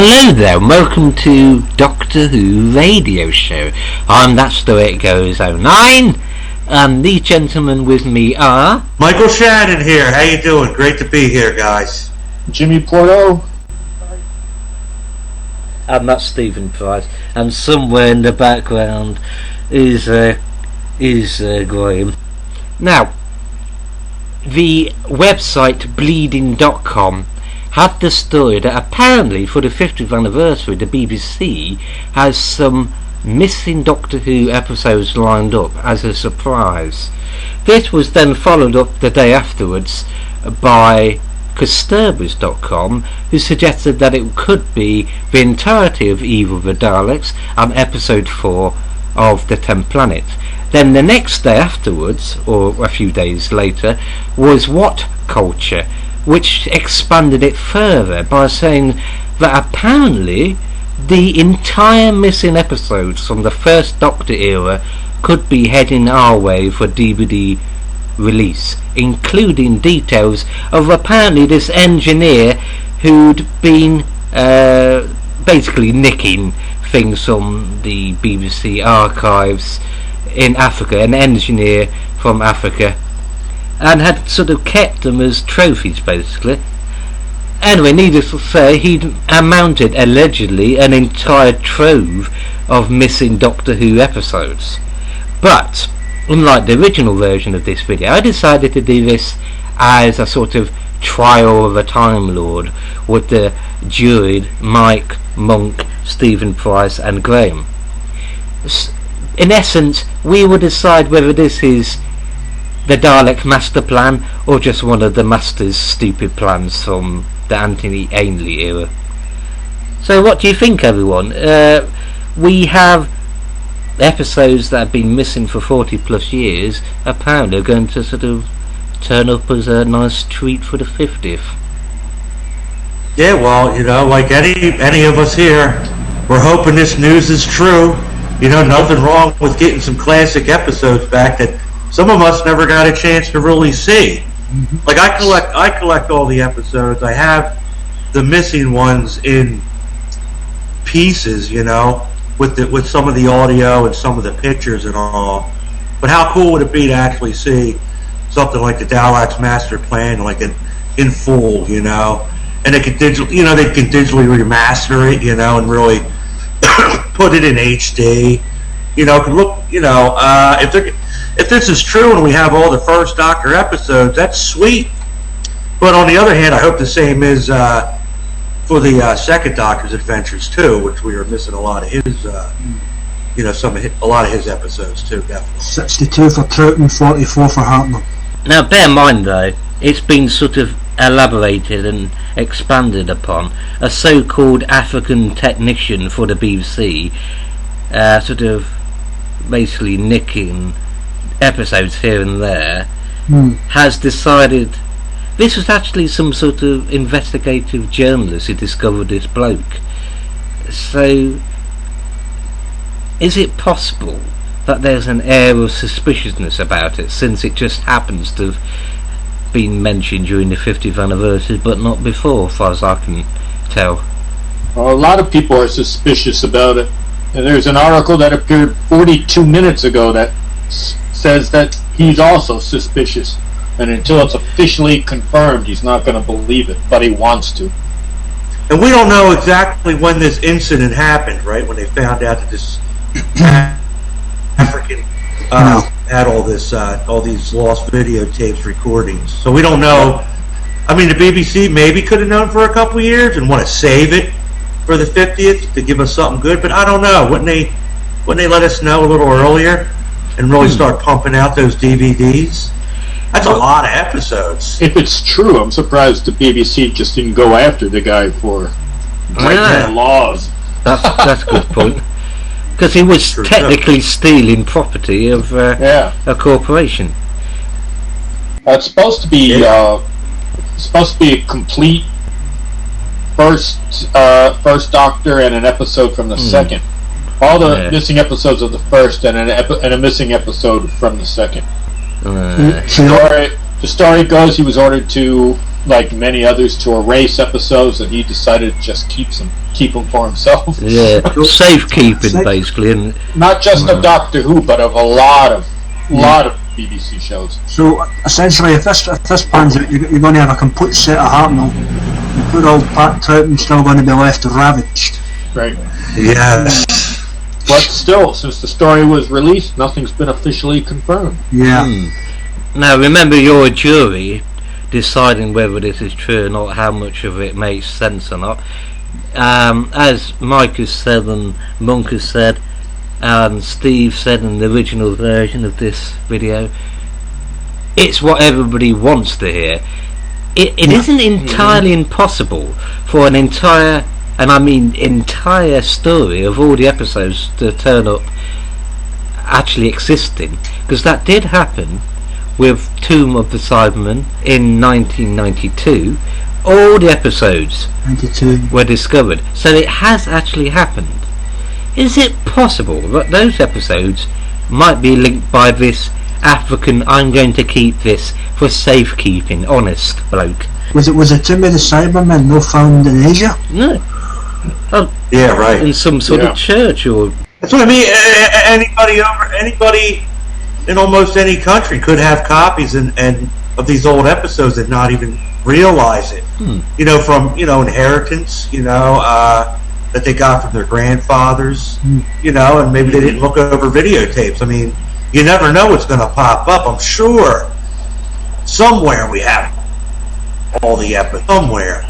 Hello there, and welcome to Doctor Who Radio Show. That's the way it goes, 09. These gentlemen with me are... Michael Shannon here. How you doing? Great to be here, guys. Jimmy Porto. And that's Stephen Price. And somewhere in the background is Graham. Now, the website bleeding.com had the story that apparently for the 50th anniversary the BBC has some missing Doctor Who episodes lined up as a surprise. This was then followed up the day afterwards by Disturbers.com, who suggested that it could be the entirety of Evil of the Daleks and episode 4 of The 10th Planet. Then the next day afterwards, or a few days later, was What Culture, which expanded it further by saying that apparently the entire missing episodes from the first Doctor era could be heading our way for DVD release, including details of apparently this engineer who'd been basically nicking things from the BBC archives in Africa, an engineer from Africa, and had sort of kept them as trophies basically. Anyway, needless to say, he'd mounted allegedly an entire trove of missing Doctor Who episodes. But unlike the original version of this video, I decided to do this as a sort of trial of a Time Lord with the juried Mike, Monk, Stephen Price and Graham. In essence, we will decide whether this is the Dalek master plan or just one of the master's stupid plans from the Anthony Ainley era. So what do you think, everyone? We have episodes that have been missing for 40 plus years apparently are going to sort of turn up as a nice treat for the 50th. Yeah, well, you know, like any of us here, we're hoping this news is true. You know, nothing wrong with getting some classic episodes back that some of us never got a chance to really see. Like I collect all the episodes. I have the missing ones in pieces, you know, with some of the audio and some of the pictures and all. But how cool would it be to actually see something like the Daleks Master Plan, like in full, you know? And they could digitally remaster it, you know, and really put it in HD. You know, could look, you know, if this is true and we have all the first Doctor episodes, that's sweet. But on the other hand, I hope the same is for the second Doctor's adventures too, which we are missing a lot of his, you know, a lot of his episodes too, definitely. 62 for Troughton, 44 for Hartnell. Now bear in mind though, it's been sort of elaborated and expanded upon. A so-called African technician for the BBC, sort of basically nicking episodes here and there, has decided this was actually some sort of investigative journalist who discovered this bloke. So is it possible that there's an air of suspiciousness about it, since it just happens to have been mentioned during the 50th anniversary but not before, as far as I can tell? Well, a lot of people are suspicious about it, and there's an article that appeared 42 minutes ago that says that he's also suspicious, and until it's officially confirmed he's not going to believe it, but he wants to. And we don't know exactly when this incident happened, right? When they found out that this African had all these lost videotapes recordings. So we don't know. I mean, the BBC maybe could have known for a couple of years and want to save it for the 50th to give us something good, but I don't know. Wouldn't they let us know a little earlier and really start pumping out those DVDs? That's a lot of episodes. If it's true, I'm surprised the BBC just didn't go after the guy for breaking the laws. That's a good point. Because he was technically stealing property of a corporation. It's supposed to be a complete first Doctor and an episode from the second. All the missing episodes of the first and a missing episode from the second. The story goes he was ordered to like many others, to erase episodes, and he decided to just keep them for himself. Yeah, safekeeping basically, and not just of Doctor Who, but of a lot of BBC shows. So essentially, if this pans out, you're going to have a complete set of Hartnell. And poor old Pat Troughton's still going to be left ravaged. Right. Yes. But still, since the story was released, nothing's been officially confirmed. Yeah. Now remember, you're a jury deciding whether this is true or not, how much of it makes sense or not. As Mike has said and Monk has said and Steve said in the original version of this video, it's what everybody wants to hear. It isn't entirely impossible for an entire, and I mean entire, story of all the episodes to turn up actually existing, because that did happen with Tomb of the Cybermen in 1992. All the episodes 92 were discovered, so it has actually happened. Is it possible that those episodes might be linked by this African, I'm going to keep this for safekeeping, honest bloke? Was it Tomb of the Cybermen not found in Asia? No. Oh, Yeah, right. in some sort of church or... That's what I mean. Anybody in almost any country could have copies and of these old episodes and not even realize it. You know, from inheritance. That they got from their grandfathers. And maybe they didn't look over videotapes. I mean, you never know what's going to pop up. I'm sure somewhere we have all the episodes. Somewhere.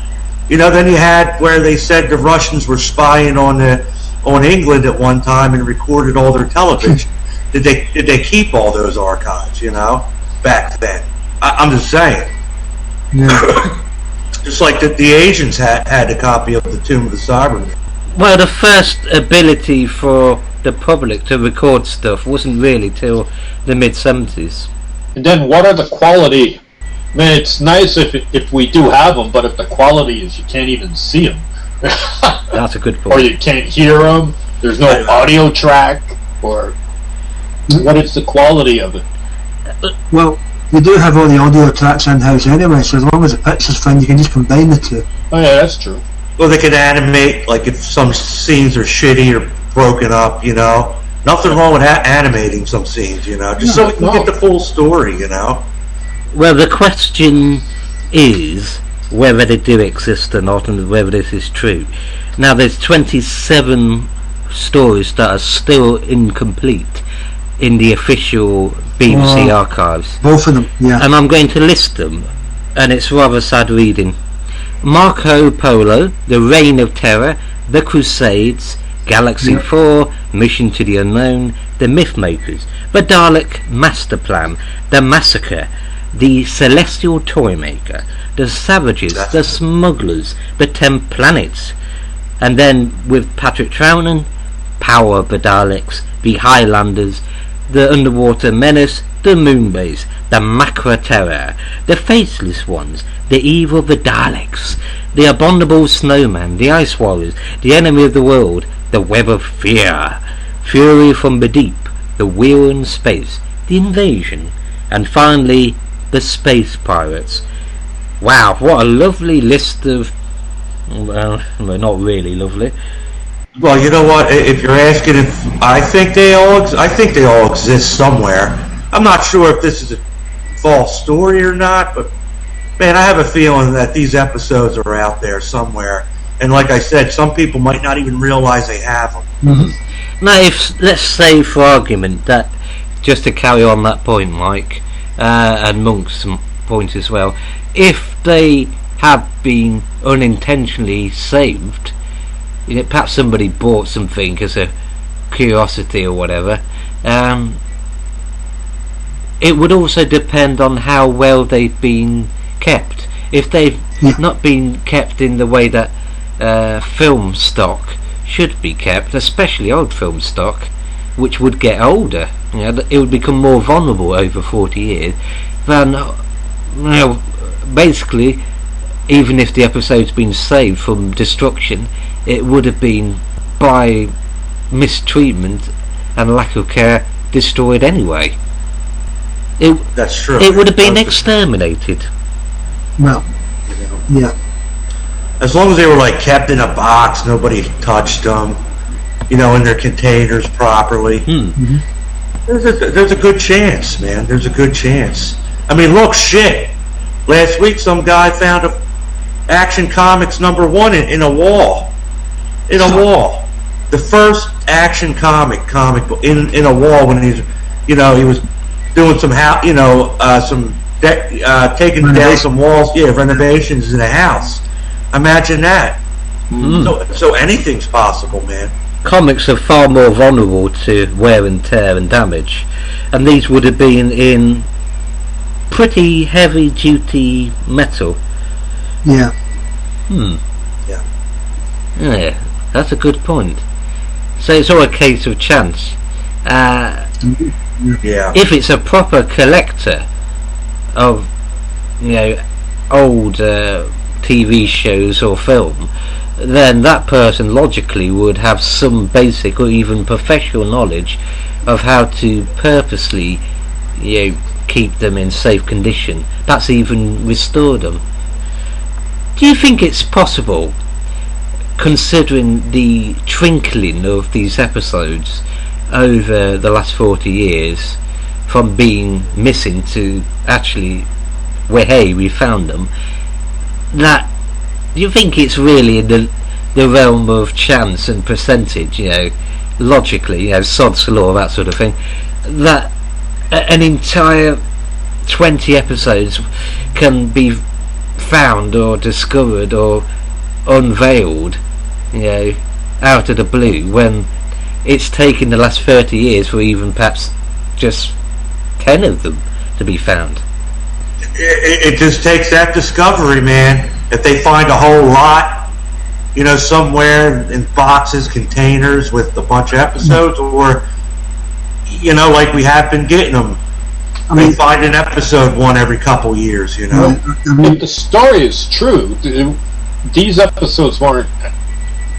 Then you had where they said the Russians were spying on England at one time and recorded all their television. Did they keep all those archives? Back then. I'm just saying. Yeah. Just like the Asians had a copy of the Tomb of the Cybermen. Well, the first ability for the public to record stuff wasn't really till the mid-70s. And then what are the quality? I mean, it's nice if we do have them, but if the quality is you can't even see them. That's a good point. Or you can't hear them, there's no audio track, or what is the quality of it? Well, you do have all the audio tracks in-house anyway, so as long as the picture's fine, you can just combine the two. Oh yeah, that's true. Well, they can animate, like if some scenes are shitty or broken up, Nothing wrong with animating some scenes, just so we can get the full story, Well, the question is whether they do exist or not, and whether this is true. Now, there's 27 stories that are still incomplete in the official BBC archives. Both of them, yeah. And I'm going to list them, and it's rather sad reading. Marco Polo, The Reign of Terror, The Crusades, Galaxy 4, Mission to the Unknown, The Mythmakers, The Dalek Master Plan, The Massacre, The Celestial Toymaker, The Savages, The Smugglers, The 10 Planets, and then with Patrick Troughton, Power of the Daleks, The Highlanders, The Underwater Menace, The Moonbase, The Macra Terror, The Faceless Ones, The Evil of the Daleks, The Abominable Snowman, The Ice Warriors, The Enemy of the World, The Web of Fear, Fury from the Deep, The Wheel in Space, The Invasion, and finally The Space Pirates. Wow, what a lovely list of... well, not really lovely. Well, you know what? If you're asking if I think they all exist somewhere. I'm not sure if this is a false story or not, but man, I have a feeling that these episodes are out there somewhere. And like I said, some people might not even realize they have them. Mm-hmm. Now, if let's say, for argument, that just to carry on that point, Mike, and Monk's point as well, if they have been unintentionally saved, perhaps somebody bought something as a curiosity or whatever, it would also depend on how well they've been kept. If they've not been kept in the way that film stock should be kept, especially old film stock, which would get older, it would become more vulnerable over 40 years, then basically, even if the episode's been saved from destruction, it would have been by mistreatment and lack of care destroyed anyway. That's true. It would have been exterminated. Well, Yeah. As long as they were like kept in a box, nobody touched them, in their containers properly. There's a good chance, man. There's a good chance. I mean, look, shit. Last week, some guy found Action Comics #1 in a wall. In a wall. The first Action comic book in a wall when he was doing some taking down some walls, renovations in a house. Imagine that. So anything's possible, man. Comics are far more vulnerable to wear and tear and damage, and these would have been in pretty heavy duty metal. Yeah. Yeah, that's a good point. So it's all a case of chance. If it's a proper collector of old TV shows or film, then that person logically would have some basic or even professional knowledge of how to purposely keep them in safe condition, perhaps even restore them. Do you think it's possible, considering the trickling of these episodes over the last 40 years, from being missing to actually, we found them, that you think it's really in the realm of chance and percentage, logically, sod's law, that sort of thing, that an entire 20 episodes can be found or discovered or unveiled, out of the blue, when it's taken the last 30 years for even perhaps just 10 of them to be found? It just takes that discovery, man. If they find a whole lot, somewhere in boxes, containers with a bunch of episodes, or, like we have been getting them. We find an episode one every couple years, If the story is true, these episodes weren't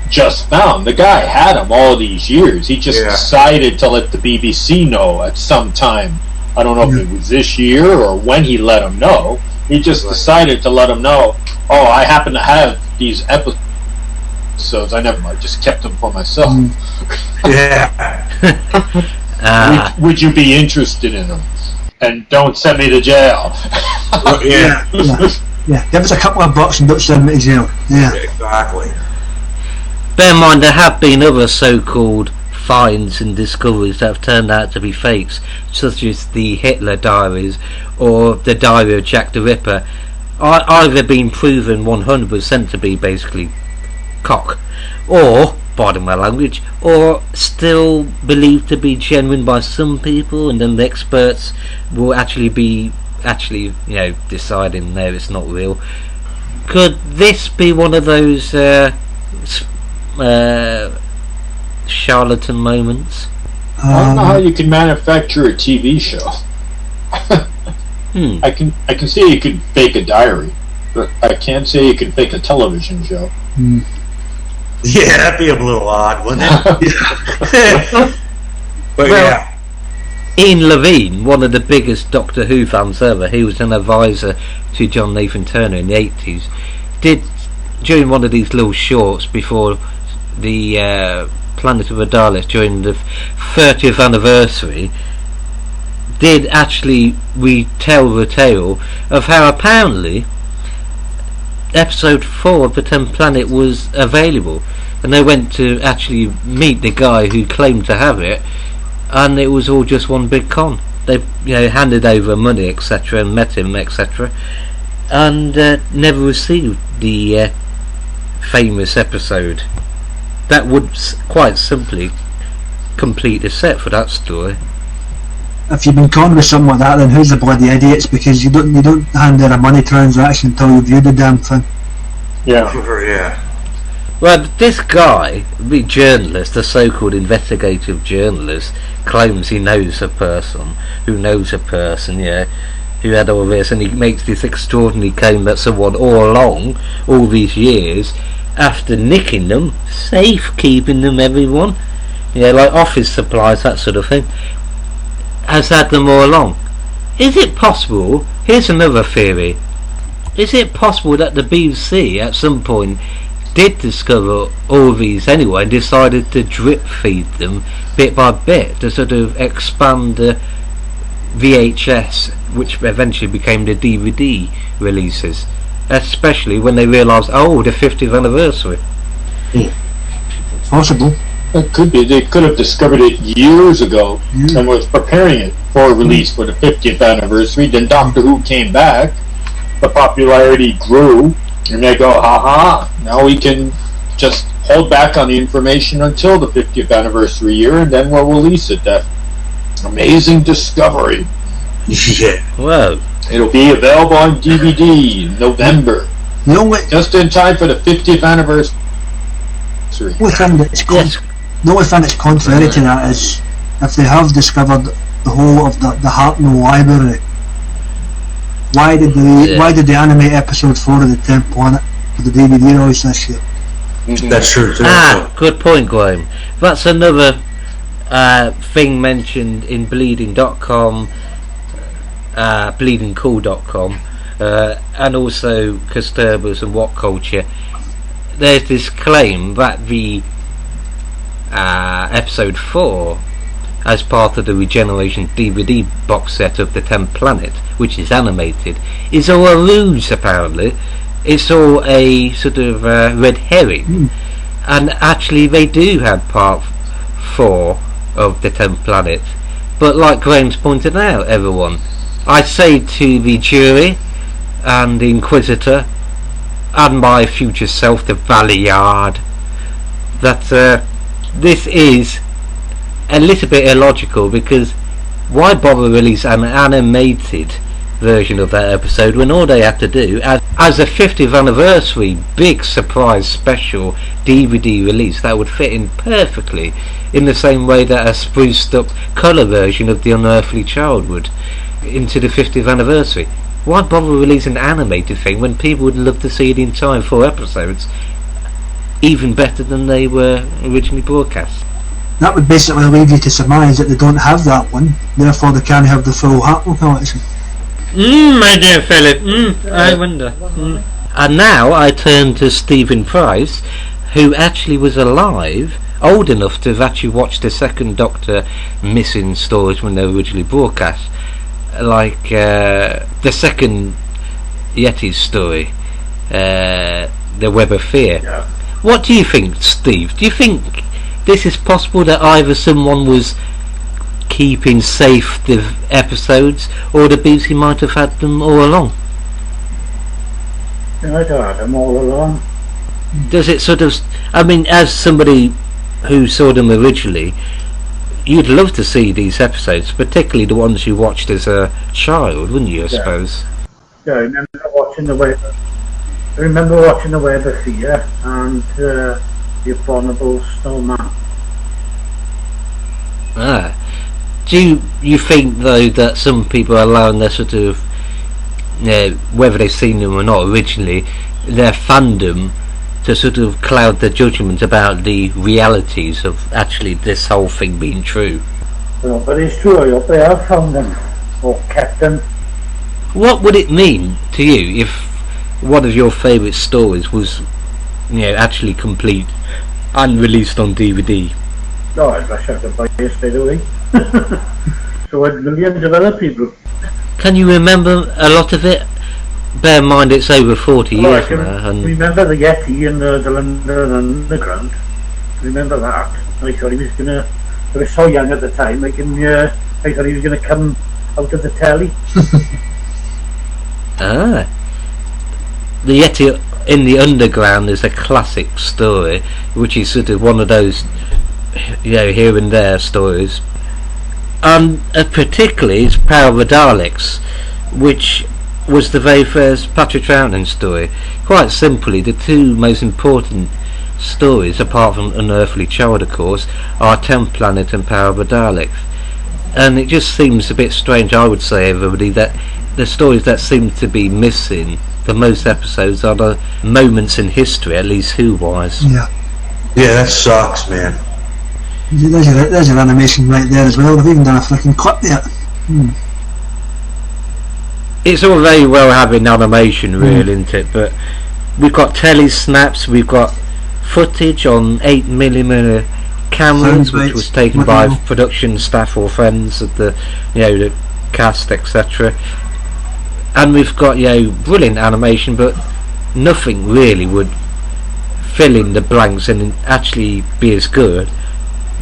just found. The guy had them all these years. He just decided to let the BBC know at some time. I don't know if it was this year or when he let them know. He just decided to let them know, I happen to have these episodes. I just kept them for myself. Would you be interested in them? And don't send me to jail. Give us a couple of bucks and don't send me to jail. Yeah, exactly. Bear in mind, there have been other so-called finds and discoveries that have turned out to be fakes, such as the Hitler diaries or the diary of Jack the Ripper, are either been proven 100% to be basically cock, or, pardon my language, or still believed to be genuine by some people, and then the experts will actually deciding no, it's not real. Could this be one of those charlatan moments? I don't know how you can manufacture a TV show. I can say you can fake a diary, but I can't say you can fake a television show. Yeah, that'd be a little odd, wouldn't it? But Ian Levine, one of the biggest Doctor Who fans ever, he was an advisor to John Nathan Turner in the 80s, did, during one of these little shorts before the Planet of the Daleks, during the 30th anniversary, did actually retell the tale of how apparently episode 4 of the 10th Planet was available, and they went to actually meet the guy who claimed to have it, and it was all just one big con. They handed over money, etc., and met him, etc., and never received the famous episode that would quite simply complete the set for that story. If you've been conned with something like that, then who's the bloody idiots? Because you don't hand in a money transaction until you've viewed the damn thing. Yeah. Well, this guy, the journalist, the so-called investigative journalist, claims he knows a person who knows a person, who had all this, and he makes this extraordinary claim that someone all along, all these years, after nicking them, safe keeping them, everyone, like office supplies, that sort of thing, has had them all along. Is it possible? Here's another theory. Is it possible that the BBC at some point did discover all these anyway and decided to drip feed them bit by bit to sort of expand the VHS, which eventually became the DVD releases, especially when they realised, the 50th anniversary? Possible. It could be. They could have discovered it years ago and was preparing it for release for the 50th anniversary. Then Doctor Who came back, the popularity grew, and they go, now we can just hold back on the information until the 50th anniversary year, and then we'll release it. That amazing discovery. Yeah. Whoa. It'll be available on DVD in November, just in time for the 50th anniversary. The only thing that's contrary to that is if they have discovered the whole of the Hartnell library, why did they animate episode 4 of the 10th Planet for the DVD release this year? That's true too. Good point, Graham. That's another thing mentioned in bleeding.com, bleedingcool.com, and also Custurbers and What Culture. There's this claim that the episode 4, as part of the Regeneration DVD box set of the 10th Planet, which is animated, is all a ruse apparently. It's all a sort of red herring, and actually they do have part 4 of the 10th Planet. But like Graham's pointed out, everyone, I say to the jury and the Inquisitor and my future self, the Valeyard, that this is a little bit illogical, because why bother release an animated version of that episode when all they have to do as a 50th anniversary big surprise special DVD release that would fit in perfectly in the same way that a spruced up colour version of The Unearthly Child would into the 50th anniversary? Why bother releasing an animated thing when people would love to see the entire 4 episodes even better than they were originally broadcast? That would basically lead you to surmise that they don't have that one, therefore they can't have the full Hartnell collection. My dear Philip, I wonder. And now I turn to Stephen Price, who actually was alive, old enough to have actually watched the second Doctor missing stories when they were originally broadcast, like the second Yeti story, the Web of Fear. Yeah. What do you think, Steve? Do you think this is possible, that either someone was keeping safe the episodes, or the BBC might have had them all along? I'd had them all along. Does it sort of, I mean, as somebody who saw them originally, you'd love to see these episodes, particularly the ones you watched as a child, wouldn't you, I suppose? Yeah, I remember watching the Web of Fear and the Abominable Snowman. Do you think, though, that some people are allowing their sort of, whether they've seen them or not originally, their fandom to sort of cloud their judgment about the realities of actually this whole thing being true? Well, but it's true, I hope they have found them, or kept them. What would it mean to you if one of your favourite stories was, actually complete and released on DVD? No, I'd rush out and buy it straight away. So had millions of other people. Can you remember a lot of it? Bear in mind it's over 40 years I can now. And remember the Yeti and the London Underground. Remember that. I thought he was gonna. I was so young at the time. I thought he was gonna come out of the telly. The Yeti in the Underground is a classic story, which is sort of one of those, here and there stories. And particularly it's Power of the Daleks, which was the very first Patrick Troughton story. Quite simply, the two most important stories, apart from Unearthly Child of course, are 10th Planet and Power of the Daleks. And it just seems a bit strange, I would say, everybody, that the stories that seem to be missing for most episodes are the moments in history, at least Who-wise. Yeah, that sucks, man. There's your animation right there as well. They've even done a freaking clip there. it's all very well having animation, really, isn't it? But we've got telly snaps, we've got footage on 8mm cameras, which was taken by production staff or friends of the, the cast, etc. And we've got, brilliant animation, but nothing really would fill in the blanks and actually be as good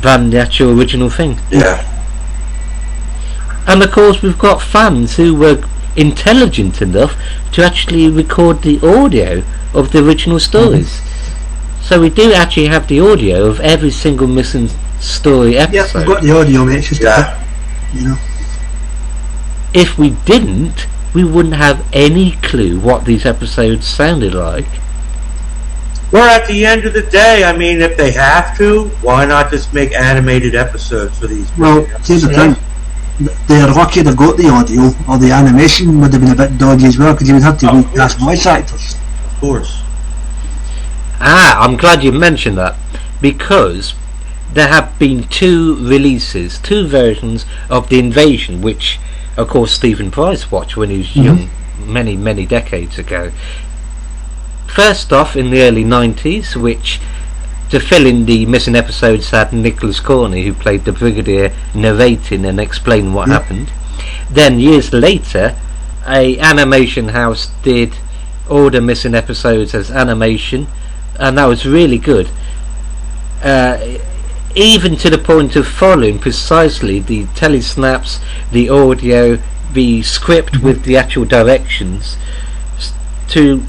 than the actual original thing. Yeah. And of course we've got fans who were intelligent enough to actually record the audio of the original stories. So we do actually have the audio of every single missing story episode. Yeah, we've got the audio, mate. It's just If we didn't, we wouldn't have any clue what these episodes sounded like. Well, at the end of the day, I mean, if they have to, why not just make animated episodes for these? Well, here's the thing. They're lucky they've got the audio, or the animation would have been a bit dodgy as well, because you would have to recast voice actors. Of course. I'm glad you mentioned that, because there have been two versions of The Invasion, which, of course, Stephen Price watched when he was young, many, many decades ago. First off, in the early 90s, which, to fill in the missing episodes, had Nicholas Corney, who played the Brigadier, narrating and explaining what happened. Then, years later, a animation house did all the missing episodes as animation, and that was really good. Even to the point of following precisely the telesnaps, the audio, the script with the actual directions, to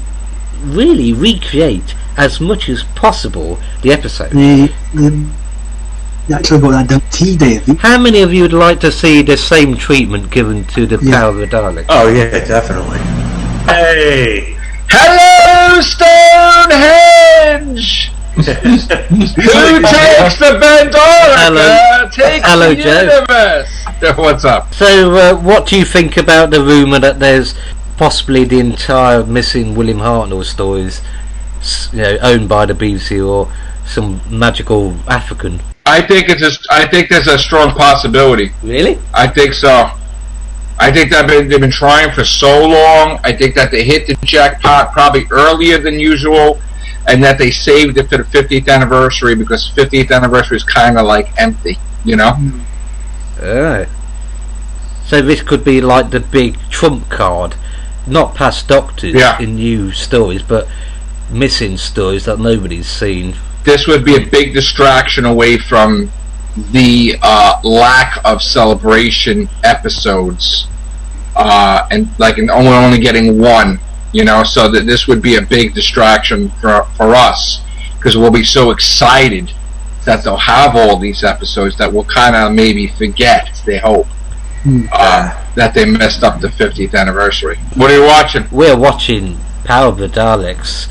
really recreate as much as possible the episode. They actually got that done T-Day. How many of you would like to see the same treatment given to the Power of the Daleks? Oh yeah, definitely. Hey! Hello, Stonehenge! Who takes the Bandorica takes Hello, the Joe. universe. What's up? So, what do you think about the rumour that there's possibly the entire missing William Hartnell stories, owned by the BBC or some magical African? I think there's a strong possibility. Really? I think so. I think that they've been trying for so long. I think that they hit the jackpot probably earlier than usual, and that they saved it for the 50th anniversary, because 50th anniversary is kind of like empty, So this could be like the big trump card, not past Doctors in new stories, but missing stories that nobody's seen. This would be a big distraction away from the lack of celebration episodes, and only getting one, so that this would be a big distraction for us, because we'll be so excited that they'll have all these episodes that we'll kind of maybe forget, they hope, that they messed up the 50th anniversary. What are you watching? We're watching Power of the Daleks,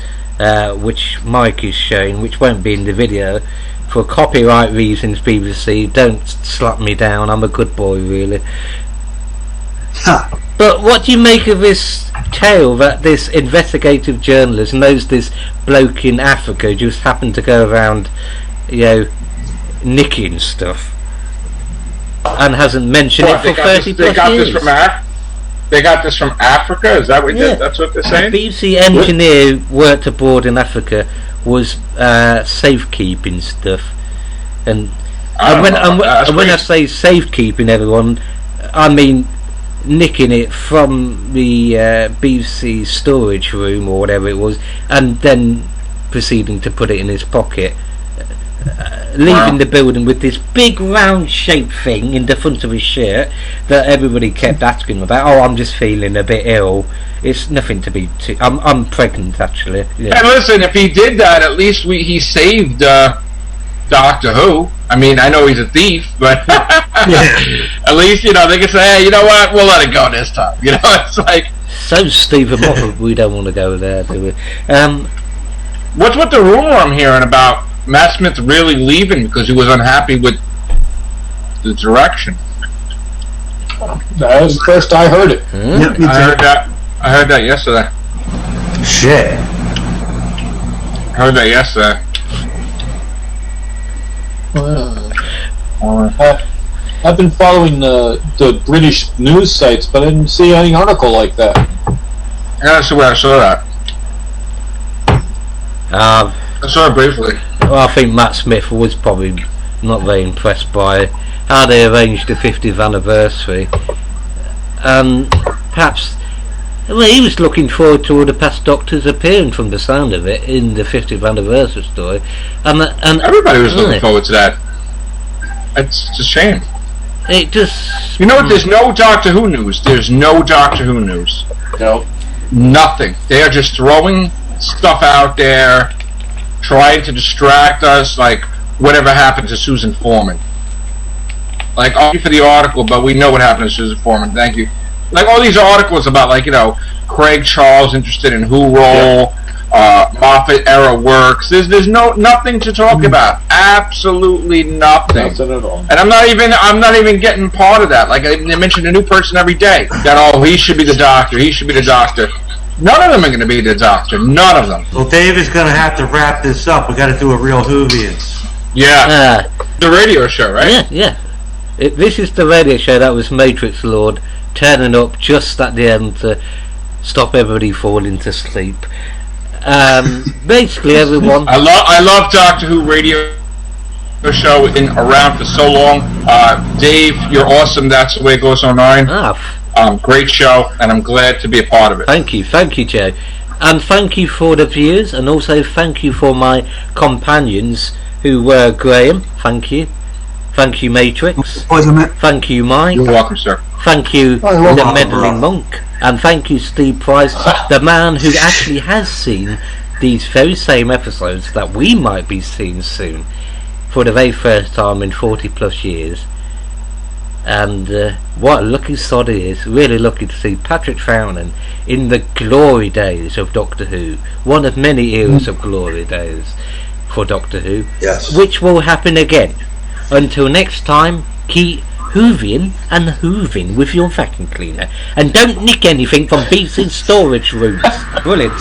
which Mike is showing, which won't be in the video for copyright reasons. BBC, don't slap me down, I'm a good boy, really. But what do you make of this tale that this investigative journalist knows this bloke in Africa just happened to go around, nicking stuff, and hasn't mentioned it for 30 plus years? They got this from Africa? Is that what that's what they're saying? The BBC engineer worked abroad in Africa, was safekeeping stuff, and when I say safekeeping, everyone, I mean nicking it from the BBC storage room or whatever it was, and then proceeding to put it in his pocket, leaving the building with this big round shaped thing in the front of his shirt that everybody kept asking him about. I'm just feeling a bit ill. It's nothing to be I'm pregnant, actually. And listen, if he did that, at least he saved Doctor Who. I mean, I know he's a thief, but at least, they can say, hey, you know what, we'll let it go this time. It's like... So, Stephen Moffat, we don't want to go there, do we? What's with the rumour I'm hearing about Matt Smith really leaving because he was unhappy with the direction? That was the first I heard it. I heard that yesterday. Shit. I heard that yesterday. I've been following the British news sites, but I didn't see any article like that. Yeah, that's where I saw that. I saw it briefly. Well, I think Matt Smith was probably not very impressed by how they arranged the 50th anniversary, and perhaps, well, he was looking forward to all the past Doctors appearing, from the sound of it, in the 50th anniversary story, and everybody was looking forward to that. It's a shame. It just... You know what? There's no Doctor Who news. There's no Doctor Who news. No. Nothing. They are just throwing stuff out there, trying to distract us, like whatever happened to Susan Foreman. Like, only for the article, but we know what happened to Susan Foreman. Thank you. Like, all these articles about, like, you know, Craig Charles interested in Who role, Moffat era works. There's nothing to talk about. Absolutely nothing. Nothing at all. And I'm not even getting part of that. Like, they mention a new person every day. That, he should be the Doctor. He should be the Doctor. None of them are going to be the Doctor. None of them. Well, Dave is going to have to wrap this up. We got to do a real Whovians. Yeah. The radio show, right? Yeah. This is the radio show that was Matrix Lord turning up just at the end to stop everybody falling to sleep. Basically, everyone. I love Doctor Who radio show around for so long. Dave, you're awesome. That's the way it goes online. Great show, and I'm glad to be a part of it. Thank you, Joe, and thank you for the viewers, and also thank you for my companions who were Graham. Thank you, Matrix. Thank you, Mike. You're welcome, sir. Thank you, the meddling monk, and thank you, Steve Price, the man who actually has seen these very same episodes that we might be seeing soon for the very first time in 40 plus years. And what a lucky sod he is. Really lucky to see Patrick Troughton in the glory days of Doctor Who, one of many eras of glory days for Doctor Who. Yes. Which will happen again. Until next time, keep hooving and hooving with your vacuum cleaner, and don't nick anything from Beats' storage rooms. Brilliant.